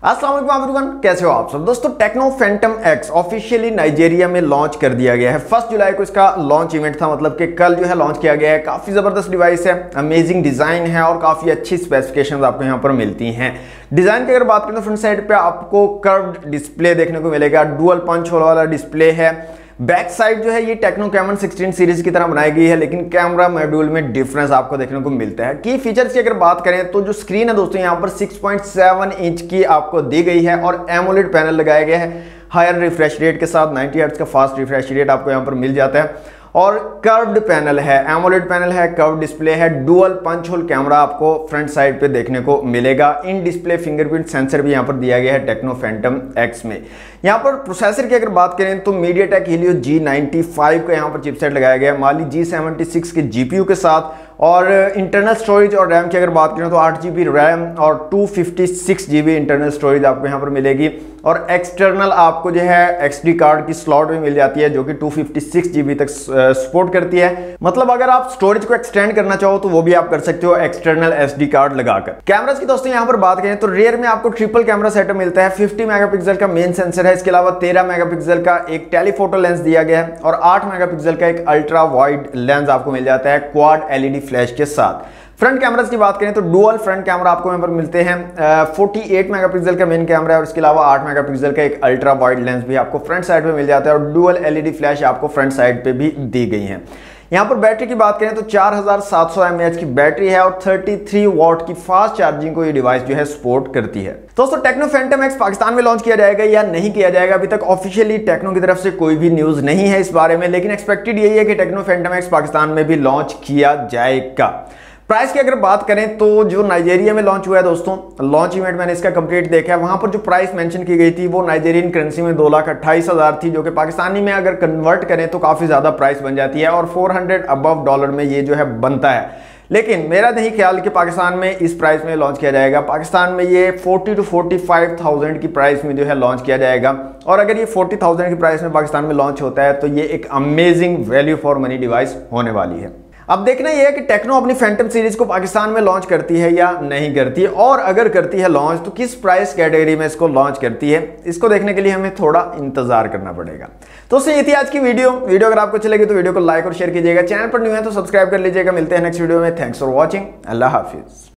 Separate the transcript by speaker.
Speaker 1: अस्सलाम वालेकुम एवरीवन, कैसे हो आप सब दोस्तों। Techno Phantom x officially Nigeria में लॉन्च कर दिया गया है। 1 जुलाई को इसका लॉन्च इवेंट था, मतलब कि कल जो है लॉन्च किया गया है। काफी जबरदस्त डिवाइस है, अमेजिंग डिजाइन है और काफी अच्छी स्पेसिफिकेशंस आपको यहाँ पर मिलती हैं। डिजाइन की अगर बात करें तो फ्रंट साइड पे आपको कर्व्ड डिस्प्ले देखने को मिलेगा, डुअल पंच होल वाला डिस्प्ले है। बैक साइड जो है ये टेक्नो कैमन 16 सीरीज की तरह बनाई गई है, लेकिन कैमरा मॉड्यूल में डिफरेंस आपको देखने को मिलता है। की फीचर्स की अगर बात करें तो जो स्क्रीन है दोस्तों यहाँ पर 6.7 इंच की आपको दी गई है और एमोलेड पैनल लगाया गया है। हायर रिफ्रेश रेट के साथ 90 हर्ट्ज का फास्ट रिफ्रेश रेट आपको यहाँ पर मिल जाता है और कर्व्ड पैनल है, एमोलेड पैनल है, कर्व्ड डिस्प्ले है, डुअल पंच होल कैमरा आपको फ्रंट साइड पे देखने को मिलेगा। इन डिस्प्ले फिंगरप्रिंट सेंसर भी यहाँ पर दिया गया है टेक्नो फैंटम एक्स में। यहाँ पर प्रोसेसर की अगर बात करें तो मीडियाटेक हीलियो G95 का यहाँ पर चिपसेट लगाया गया है माली G76 के जीपीयू के साथ। और इंटरनल स्टोरेज और रैम की अगर बात करें तो 8GB रैम और 256GB इंटरनल स्टोरेज आपको यहाँ पर मिलेगी। और एक्सटर्नल आपको जो है XD कार्ड की स्लॉट भी मिल जाती है जो कि 256GB तक सपोर्ट करती है। मतलब अगर आप स्टोरेज को एक्सटेंड करना चाहो तो वो भी आप कर सकते हो एक्सटर्नल SD कार्ड लगाकर। कैमरास की दोस्तों यहाँ पर बात करें तो रियर में आपको ट्रिपल कैमरा सेटअप मिलता है। 50 मेगापिक्सल का मेन सेंसर है, इसके अलावा 13 मेगापिक्सल का एक टेलीफोटो लेंस दिया गया है और 8 मेगापिक्सल का एक अल्ट्रा वाइड लेंस आपको मिल जाता है क्वाड LED फ्लैश के साथ। फ्रंट कैमरास की बात करें तो डुअल फ्रंट कैमरा आपको यहाँ पर मिलते हैं। 48 मेगापिक्सल का मेन कैमरा है और इसके अलावा 8 मेगापिक्सल का एक अल्ट्रा वाइड लेंस भी आपको फ्रंट साइड पे मिल जाता है और डुअल LED फ्लैश आपको फ्रंट साइड पे भी दी गई है। यहाँ पर बैटरी की बात करें तो 4700 mAh की बैटरी है और 33 वॉट की फास्ट चार्जिंग को ये डिवाइस जो है सपोर्ट करती है। दोस्तों टेक्नो फैंटम एक्स पाकिस्तान में लॉन्च किया जाएगा या नहीं किया जाएगा, अभी तक ऑफिशियली टेक्नो की तरफ से कोई भी न्यूज नहीं है इस बारे में, लेकिन एक्सपेक्टेड यही है कि टेक्नो फैंटम एक्स पाकिस्तान में भी लॉन्च किया जाएगा। प्राइस की अगर बात करें तो जो नाइजीरिया में लॉन्च हुआ है दोस्तों, लॉन्च इवेंट मैंने इसका कंप्लीट देखा है, वहां पर जो प्राइस मेंशन की गई थी वो नाइजीरियन करेंसी में 2,28,000 थी, जो कि पाकिस्तानी में अगर कन्वर्ट करें तो काफी ज्यादा प्राइस बन जाती है और 400 अबव डॉलर में ये जो है बनता है। लेकिन मेरा नहीं ख्याल कि पाकिस्तान में इस प्राइस में लॉन्च किया जाएगा। पाकिस्तान में ये 40 to 45,000 की प्राइस में जो है लॉन्च किया जाएगा और अगर ये 40,000 की प्राइस में पाकिस्तान में लॉन्च होता है तो ये एक amazing value for money device होने वाली है। अब देखना यह है कि टेक्नो अपनी फैंटम सीरीज को पाकिस्तान में लॉन्च करती है या नहीं करती है, और अगर करती है लॉन्च तो किस प्राइस कैटेगरी में इसको लॉन्च करती है। इसको देखने के लिए हमें थोड़ा इंतजार करना पड़ेगा। तो ये थी आज की वीडियो अगर आपको अच्छी लगी तो वीडियो को लाइक और शेयर कीजिएगा। चैनल पर न्यू है तो सब्सक्राइब कर लीजिएगा। मिलते हैं नेक्स्ट वीडियो में। Thanks for watching. Allah Hafiz.